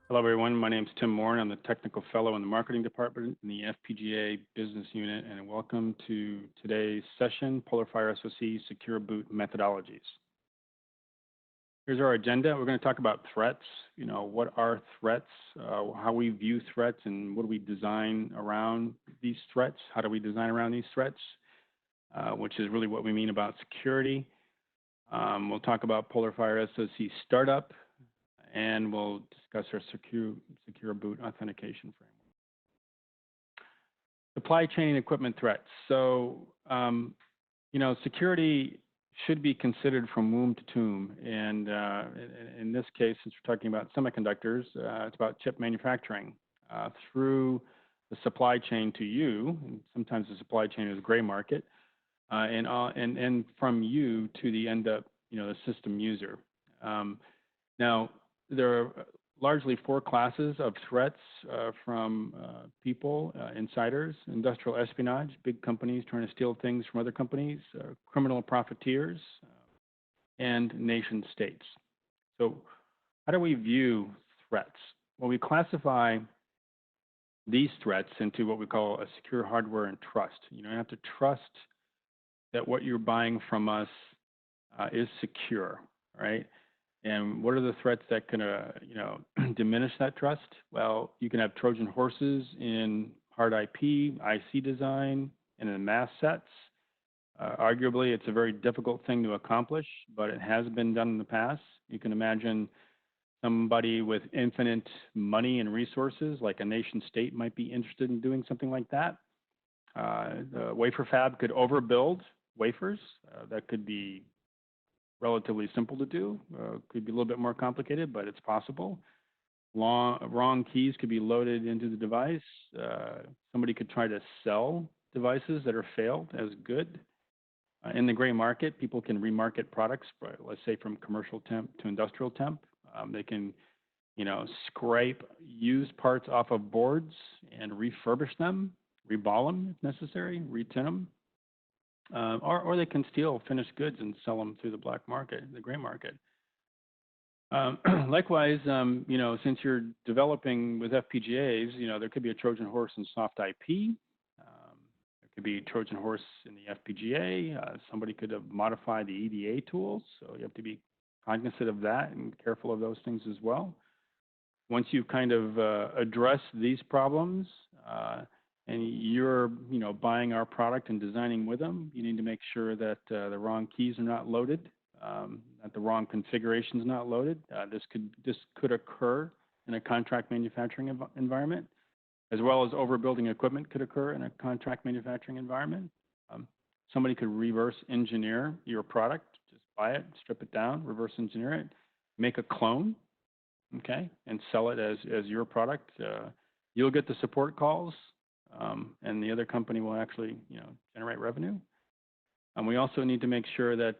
Hello, everyone. My name is Tim Moore, and I'm the Technical Fellow in the Marketing Department in the FPGA Business Unit, and welcome to today's session, PolarFire SoC Secure Boot Methodologies. Here's our agenda. We're going to talk about threats. What are threats, how we view threats, and what do we design around these threats? How do we design around these threats, which is really what we mean about security. We'll talk about PolarFire SoC Startup, and we'll discuss our secure boot authentication framework. Supply chain equipment threats. So, security should be considered from womb to tomb. And in this case, since we're talking about semiconductors, it's about chip manufacturing through the supply chain to you. And sometimes the supply chain is gray market, and from you to the end up, the system user. Now, there are largely four classes of threats from people, insiders, industrial espionage, big companies trying to steal things from other companies, criminal profiteers, and nation states. So how do we view threats? Well, we classify these threats into what we call a secure hardware and trust. You have to trust that what you're buying from us is secure, right? And what are the threats that can, diminish that trust? Well, you can have Trojan horses in hard IP, IC design, and in mask sets. Arguably, it's a very difficult thing to accomplish, but it has been done in the past. You can imagine somebody with infinite money and resources, like a nation state, might be interested in doing something like that. The wafer fab could overbuild wafers. That could be relatively simple to do. Could be a little bit more complicated, but it's possible. Wrong keys could be loaded into the device. Somebody could try to sell devices that are failed as good. In the gray market, people can remarket products, let's say from commercial temp to industrial temp. They can, scrape used parts off of boards and refurbish them, reball them if necessary, retin them. Or they can steal finished goods and sell them through the black market, the gray market. Likewise, since you're developing with FPGAs, there could be a Trojan horse in soft IP. There could be a Trojan horse in the FPGA. Somebody could have modified the EDA tools, so you have to be cognizant of that and careful of those things as well. Once you've kind of addressed these problems, and you're, buying our product and designing with them, you need to make sure that the wrong keys are not loaded, that the wrong configuration is not loaded. This could occur in a contract manufacturing environment, as well as overbuilding equipment could occur in a contract manufacturing environment. Somebody could reverse engineer your product, just buy it, strip it down, reverse engineer it, make a clone, okay, and sell it as your product. You'll get the support calls. And the other company will actually, generate revenue. And we also need to make sure that,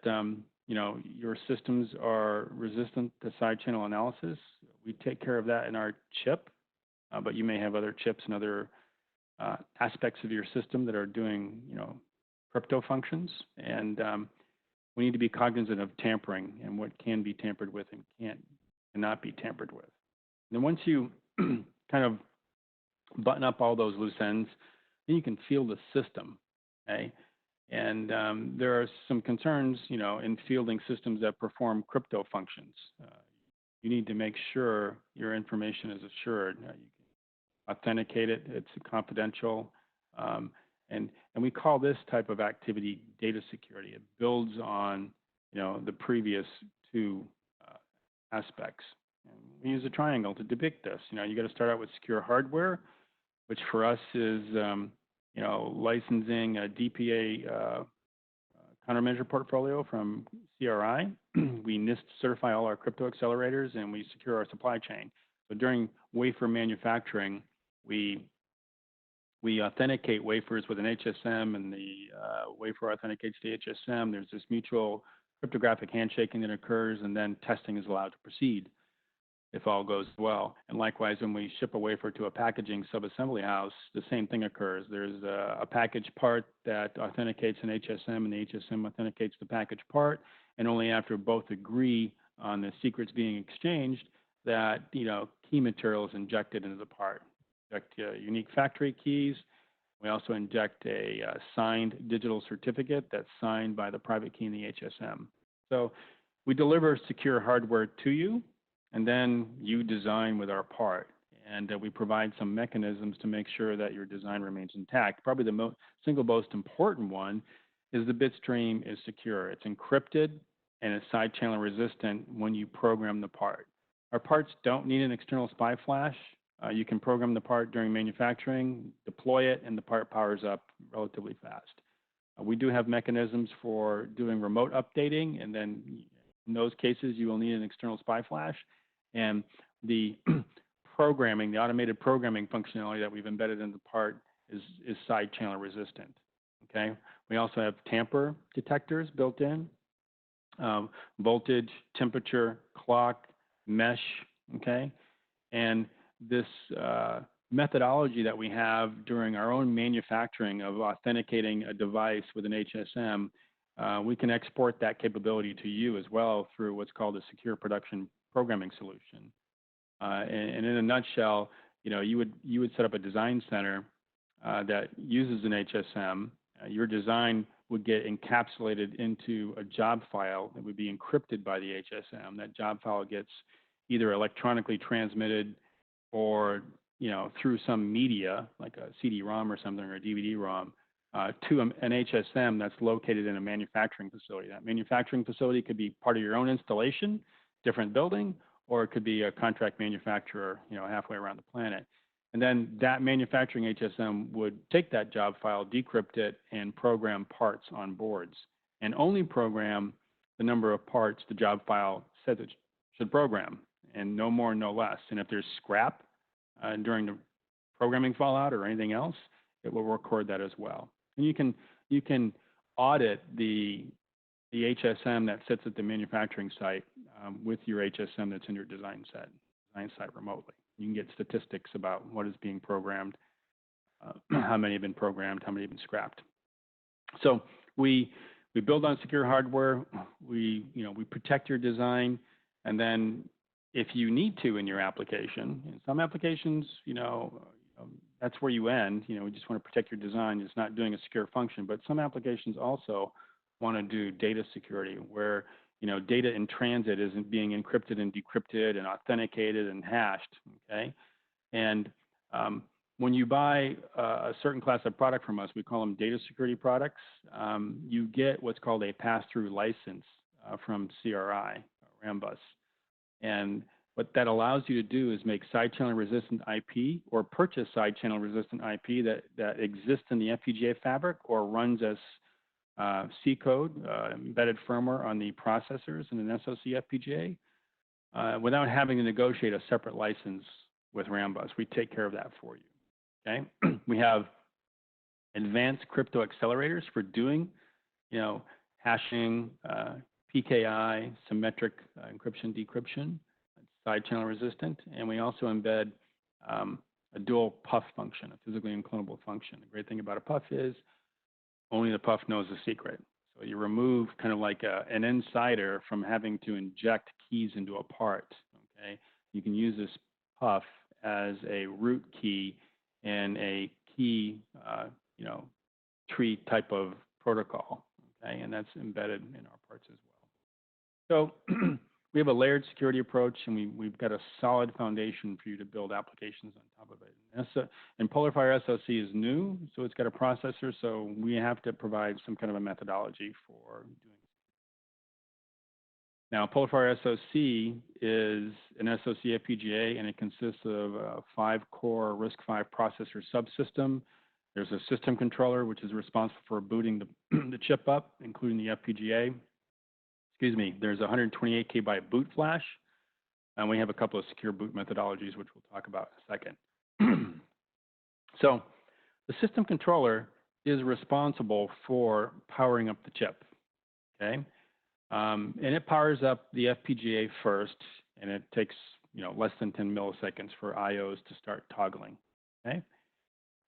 your systems are resistant to side channel analysis. We take care of that in our chip, but you may have other chips and other aspects of your system that are doing, crypto functions. And we need to be cognizant of tampering and what can be tampered with and cannot be tampered with. And once you kind of button up all those loose ends, then you can feel the system, okay? And there are some concerns, in fielding systems that perform crypto functions. You need to make sure your information is assured. You can authenticate it, it's confidential, and we call this type of activity data security. It builds on, the previous two aspects. And we use a triangle to depict this. You got to start out with secure hardware, which for us is, licensing a DPA countermeasure portfolio from CRI. We NIST certify all our crypto accelerators, and we secure our supply chain. So during wafer manufacturing, we authenticate wafers with an HSM, and the wafer authenticates the HSM. There's this mutual cryptographic handshaking that occurs, and then testing is allowed to proceed if all goes well. And likewise, when we ship a wafer to a packaging subassembly house, the same thing occurs. There's a package part that authenticates an HSM, and the HSM authenticates the package part. And only after both agree on the secrets being exchanged, that, key material is injected into the part. Inject unique factory keys. We also inject a signed digital certificate that's signed by the private key in the HSM. So we deliver secure hardware to you, and then you design with our part. And we provide some mechanisms to make sure that your design remains intact. Probably the single most important one is the bit stream is secure. It's encrypted and it's side channel resistant when you program the part. Our parts don't need an external SPI flash. You can program the part during manufacturing, deploy it, and the part powers up relatively fast. We do have mechanisms for doing remote updating, and then in those cases, you will need an external SPI flash. And the programming, the automated programming functionality that we've embedded in the part is side channel resistant. Okay. We also have tamper detectors built in, voltage, temperature, clock, mesh. Okay. And this methodology that we have during our own manufacturing of authenticating a device with an HSM, we can export that capability to you as well through what's called a secure production programming solution. And in a nutshell, you would set up a design center that uses an HSM. Your design would get encapsulated into a job file that would be encrypted by the HSM. That job file gets either electronically transmitted or through some media like a CD-ROM or something or a DVD-ROM to an HSM that's located in a manufacturing facility. That manufacturing facility could be part of your own installation, different building, or it could be a contract manufacturer, halfway around the planet. And then that manufacturing HSM would take that job file, decrypt it, and program parts on boards, and only program the number of parts the job file says it should program, and no more, no less. And if there's scrap during the programming fallout or anything else, it will record that as well. And you can audit the HSM that sits at the manufacturing site with your HSM that's in your design site remotely. You can get statistics about what is being programmed, how many have been programmed, how many have been scrapped. So we build on secure hardware. We protect your design, and then if you need to in your application, in some applications, that's where you end. We just want to protect your design. It's not doing a secure function, but some applications also want to do data security where data in transit isn't being encrypted and decrypted and authenticated and hashed. Okay, and when you buy a certain class of product from us, we call them data security products. You get what's called a pass-through license from CRI, Rambus, and what that allows you to do is make side channel resistant IP or purchase side channel resistant IP that exists in the FPGA fabric or runs as C code, embedded firmware on the processors in an SoC FPGA without having to negotiate a separate license with Rambus. We take care of that for you. Okay, we have advanced crypto accelerators for doing, hashing, PKI, symmetric encryption, decryption, side channel resistant, and we also embed a dual PUF function, a physically unclonable function. The great thing about a PUF is only the PUF knows the secret. So you remove kind of like an insider from having to inject keys into a part. Okay, you can use this PUF as a root key in a key, tree type of protocol. Okay, and that's embedded in our parts as well. So we have a layered security approach, and we've got a solid foundation for you to build applications on top of it. And PolarFire SoC is new, so it's got a processor, so we have to provide some kind of a methodology for doing it. Now, PolarFire SoC is an SoC FPGA, and it consists of a 5-core RISC-V processor subsystem. There's a system controller, which is responsible for booting the chip up, including the FPGA. There's a 128 KB boot flash, and we have a couple of secure boot methodologies, which we'll talk about in a second. So the system controller is responsible for powering up the chip, okay? And it powers up the FPGA first, and it takes less than 10 milliseconds for IOs to start toggling, okay?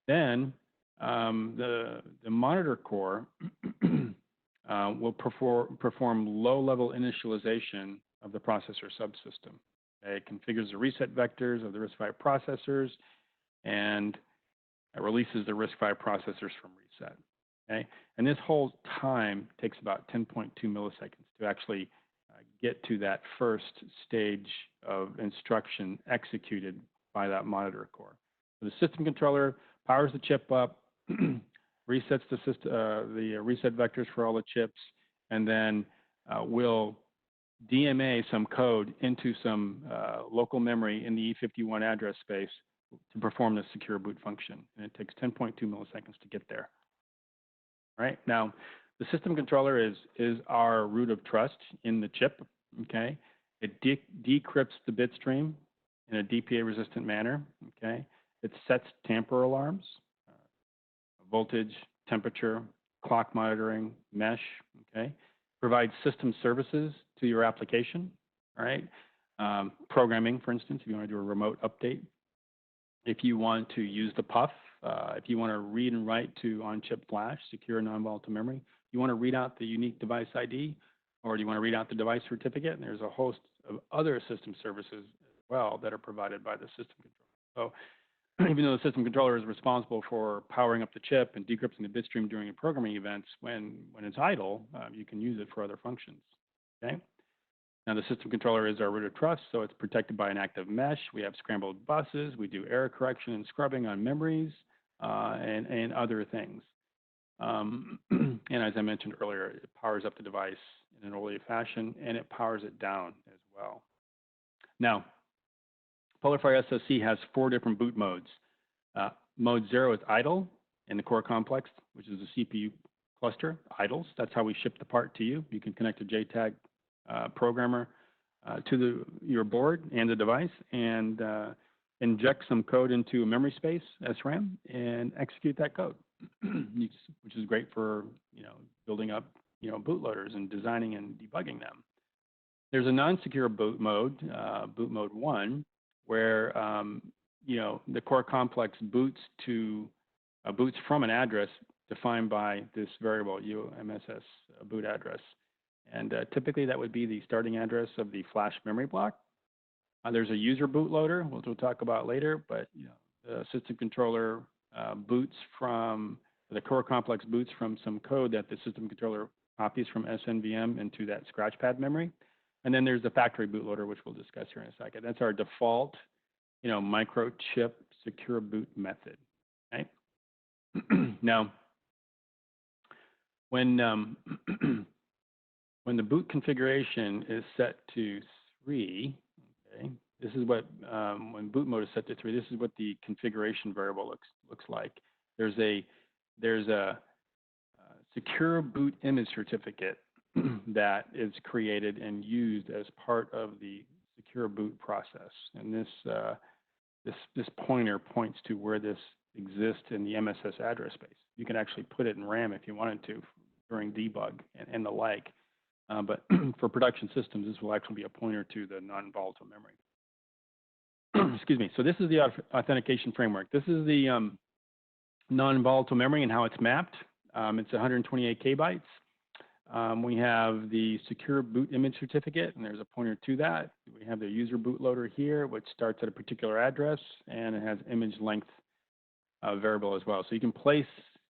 Then the monitor core will perform low-level initialization of the processor subsystem. Okay? It configures the reset vectors of the RISC-V processors and releases the RISC-V processors from reset. Okay? And this whole time takes about 10.2 milliseconds to actually get to that first stage of instruction executed by that monitor core. So the system controller powers the chip up, resets the reset vectors for all the chips, and then will DMA some code into some local memory in the E51 address space to perform the secure boot function. And it takes 10.2 milliseconds to get there. All right. Now, the system controller is our root of trust in the chip. Okay. It decrypts the bit stream in a DPA-resistant manner. Okay. It sets tamper alarms, voltage, temperature, clock monitoring, mesh. Okay. Provides system services to your application. All right. Programming, for instance, if you want to do a remote update. If you want to use the PUF, if you want to read and write to on-chip flash, secure non-volatile memory, you want to read out the unique device ID, or do you want to read out the device certificate? And there's a host of other system services as well that are provided by the system controller. So even though the system controller is responsible for powering up the chip and decrypting the bit stream during programming events, when it's idle, you can use it for other functions. Okay. Now, the system controller is our root of trust, so it's protected by an active mesh. We have scrambled buses. We do error correction and scrubbing on memories and other things. And as I mentioned earlier, it powers up the device in an orderly fashion, and it powers it down as well. Now, PolarFire SoC has 4 different boot modes. Mode 0 is idle in the core complex, which is the CPU cluster, idles. That's how we ship the part to you. You can connect a JTAG programmer to your board and the device and inject some code into a memory space, SRAM, and execute that code, which is great for building up bootloaders and designing and debugging them. There's a non-secure boot mode 1, where the core complex boots from an address defined by this variable UMSS boot address. And typically that would be the starting address of the flash memory block. There's a user bootloader, which we'll talk about later, but the system controller boots from, the core complex boots from some code that the system controller copies from SNVM into that scratchpad memory. And then there's the factory bootloader, which we'll discuss here in a second. That's our default, Microchip secure boot method. Okay? Now, when the boot configuration is set to 3, okay, this is what, when boot mode is set to 3, this is what the configuration variable looks like. There's a secure boot image certificate that is created and used as part of the secure boot process. And this pointer points to where this exists in the MSS address space. You can actually put it in RAM if you wanted to during debug and the like. But for production systems, this will actually be a pointer to the non-volatile memory. Excuse me. So this is the authentication framework. This is the non-volatile memory and how it's mapped. It's 128 kbytes. We have the secure boot image certificate, and there's a pointer to that. We have the user bootloader here, which starts at a particular address, and it has image length variable as well. So you can place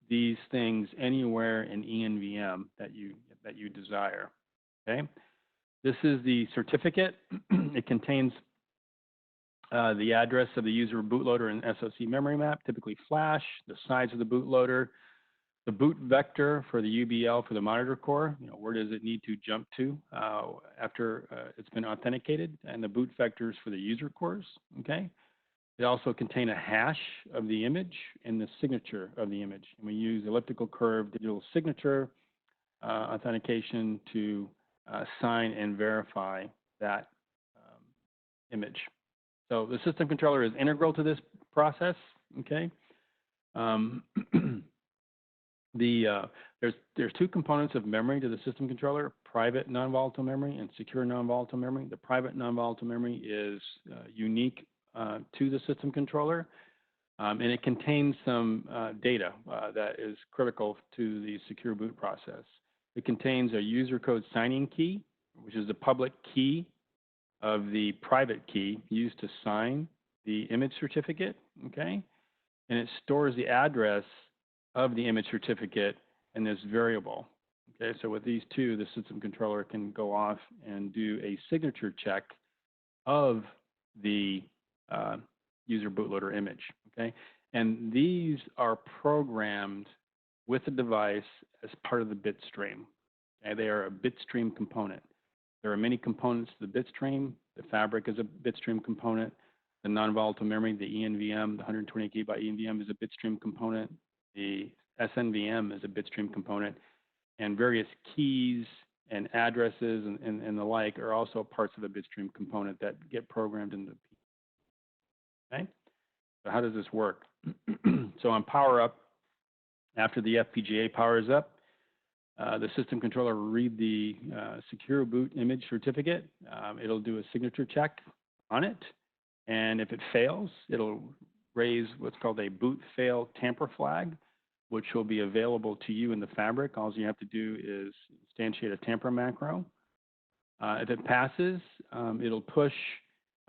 these things anywhere in ENVM that you desire. Okay, this is the certificate. It contains the address of the user bootloader and SoC memory map, typically flash, the size of the bootloader, the boot vector for the UBL for the monitor core, where does it need to jump to after it's been authenticated, and the boot vectors for the user cores. Okay, they also contain a hash of the image and the signature of the image, and we use elliptical curve digital signature authentication to sign and verify that image. So the system controller is integral to this process. Okay. There's 2 components of memory to the system controller: private non-volatile memory and secure non-volatile memory. The private non-volatile memory is unique to the system controller, and it contains some data that is critical to the secure boot process. It contains a user code signing key, which is the public key of the private key used to sign the image certificate, okay? And it stores the address of the image certificate in this variable. Okay, so with these two, the system controller can go off and do a signature check of the user bootloader image. Okay, and these are programmed with the device as part of the bit stream. Okay, they are a bit stream component. There are many components to the bit stream. The fabric is a bit stream component. The non-volatile memory, the ENVM, the 128 GB ENVM is a bit stream component. The SNVM is a bit stream component. And various keys and addresses and the like are also parts of the bitstream component that get programmed into the P. Okay? So how does this work? So on power up, after the FPGA powers up, the system controller will read the secure boot image certificate. It'll do a signature check on it. And if it fails, it'll raise what's called a boot fail tamper flag, which will be available to you in the fabric. All you have to do is instantiate a tamper macro. If it passes, it'll push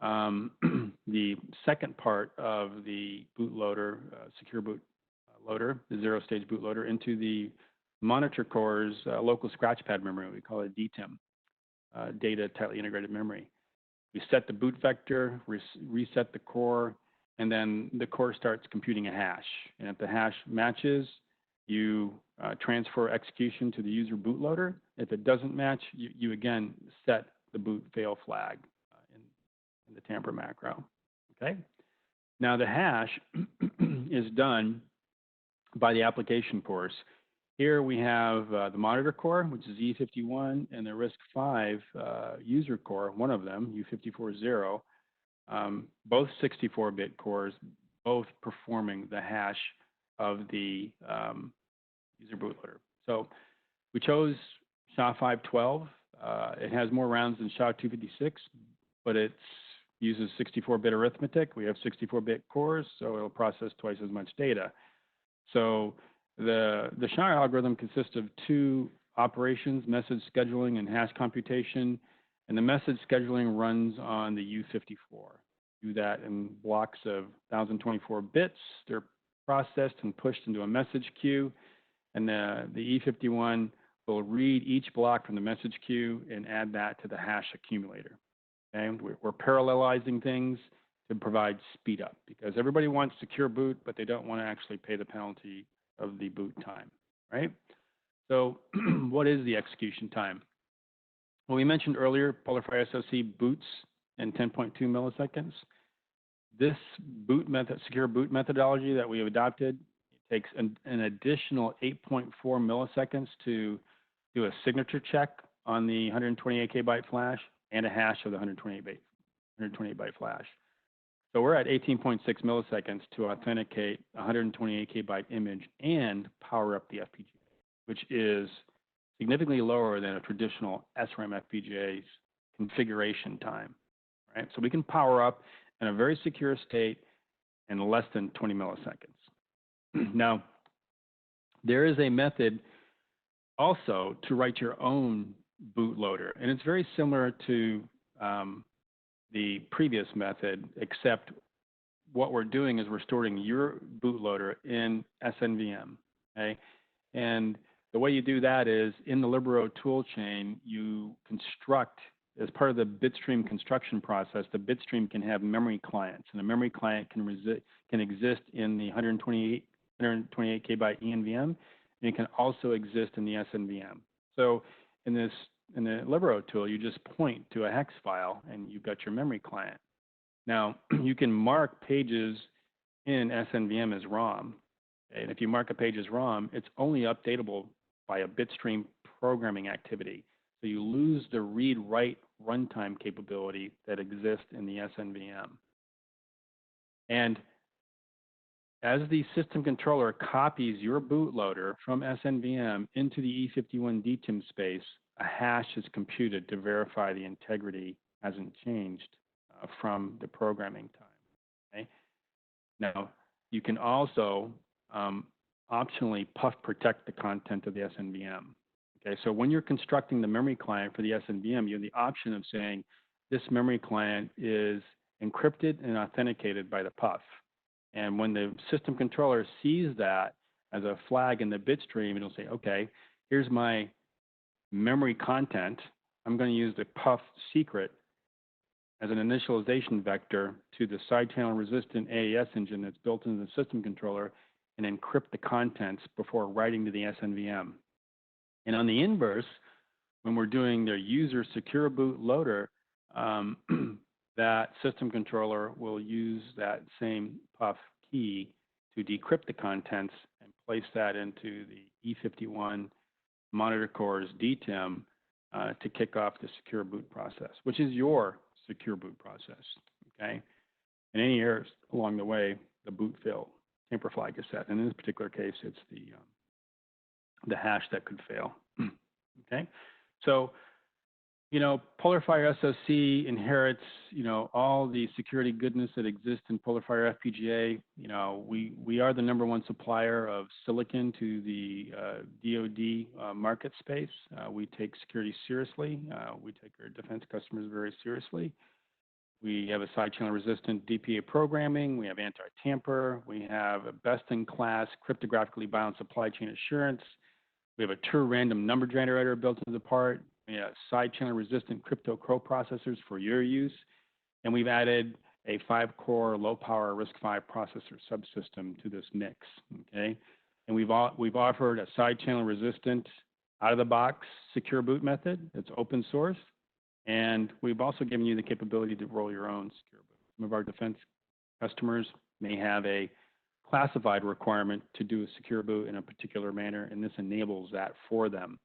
the second part of the bootloader, secure boot loader, the zero-stage bootloader, into the monitor core's local scratchpad memory. We call it DTIM, data tightly integrated memory. We set the boot vector, reset the core, and then the core starts computing a hash. And if the hash matches, you transfer execution to the user bootloader. If it doesn't match, you again set the boot fail flag in the tamper macro. Okay. Now the hash is done by the application cores. Here we have the monitor core, which is E51, and the RISC-V user core, one of them, U540. Both 64-bit cores, both performing the hash of the user bootloader. So we chose SHA-512. It has more rounds than SHA-256, but it uses 64-bit arithmetic. We have 64-bit cores, so it'll process twice as much data. So the SHA algorithm consists of two operations, message scheduling and hash computation, and the message scheduling runs on the U54. Do that in blocks of 1024 bits. They're processed and pushed into a message queue, and the E51 will read each block from the message queue and add that to the hash accumulator. Okay? We're parallelizing things to provide speed up because everybody wants secure boot, but they don't want to actually pay the penalty of the boot time, right? So what is the execution time? Well, we mentioned earlier, PolarFire SoC boots in 10.2 milliseconds. This boot method, secure boot methodology that we have adopted, takes an additional 8.4 milliseconds to do a signature check on the 128 KB flash and a hash of the 128 byte flash. So we're at 18.6 milliseconds to authenticate a 128 KB image and power up the FPGA, which is significantly lower than a traditional SRAM FPGA's configuration time, right? So we can power up in a very secure state in less than 20 milliseconds. Now, there is a method also to write your own bootloader, and it's very similar to the previous method, except what we're doing is we're storing your bootloader in SNVM, okay? And the way you do that is in the Libero toolchain, you construct, as part of the bitstream construction process, the bitstream can have memory clients, and the memory client can exist in the 128 KB ENVM, and it can also exist in the SNVM. So in the Libero tool, you just point to a hex file, and you've got your memory client. Now, you can mark pages in SNVM as ROM, and if you mark a page as ROM, it's only updatable by a bitstream programming activity. So you lose the read-write runtime capability that exists in the SNVM. And as the system controller copies your bootloader from SNVM into the E51 DTIM space, a hash is computed to verify the integrity hasn't changed from the programming time. Okay? Now, you can also optionally puff protect the content of the SNVM. Okay, so when you're constructing the memory client for the SNVM, you have the option of saying, this memory client is encrypted and authenticated by the PUF. And when the system controller sees that as a flag in the bit stream, it'll say, okay, here's my memory content. I'm going to use the PUF secret as an initialization vector to the side channel resistant AES engine that's built into the system controller and encrypt the contents before writing to the SNVM. And on the inverse, when we're doing their user secure boot loader, that system controller will use that same PUF key to decrypt the contents and place that into the E51 monitor core's DTIM to kick off the secure boot process, which is your secure boot process, okay? And any errors along the way, the boot fail tamper flag is set. And in this particular case, it's the hash that could fail, okay? So, you know, PolarFire SoC inherits, you know, all the security goodness that exists in PolarFire FPGA. You know, we are the #1 supplier of silicon to the DoD market space. We take security seriously. We take our defense customers very seriously. We have a side channel resistant DPA programming. We have anti-tamper. We have a best-in-class cryptographically bound supply chain assurance. We have a true random number generator built into the part. We have side channel resistant crypto processors for your use. And we've added a 5-core low power RISC-V processor subsystem to this mix, okay? And we've offered a side channel resistant out of the box secure boot method. It's open source. And we've also given you the capability to roll your own secure boot. Some of our defense customers may have a classified requirement to do a secure boot in a particular manner, and this enables that for them.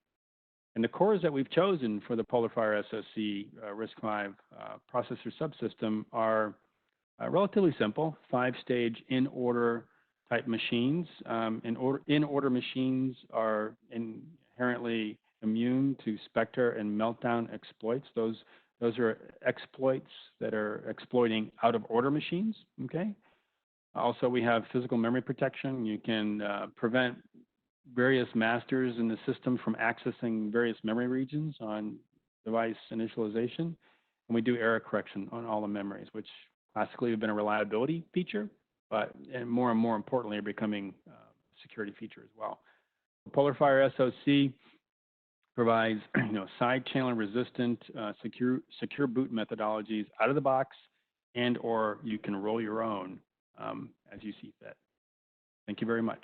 And the cores that we've chosen for the PolarFire SoC RISC-V processor subsystem are relatively simple, 5-stage in-order type machines. In-order machines are inherently immune to Spectre and Meltdown exploits. Those are exploits that are exploiting out-of-order machines, okay? Also, we have physical memory protection. You can prevent various masters in the system from accessing various memory regions on device initialization. And we do error correction on all the memories, which classically have been a reliability feature, but and more importantly are becoming a security feature as well. PolarFire SoC provides, you know, side channel resistant secure boot methodologies out of the box, and or you can roll your own as you see fit. Thank you very much.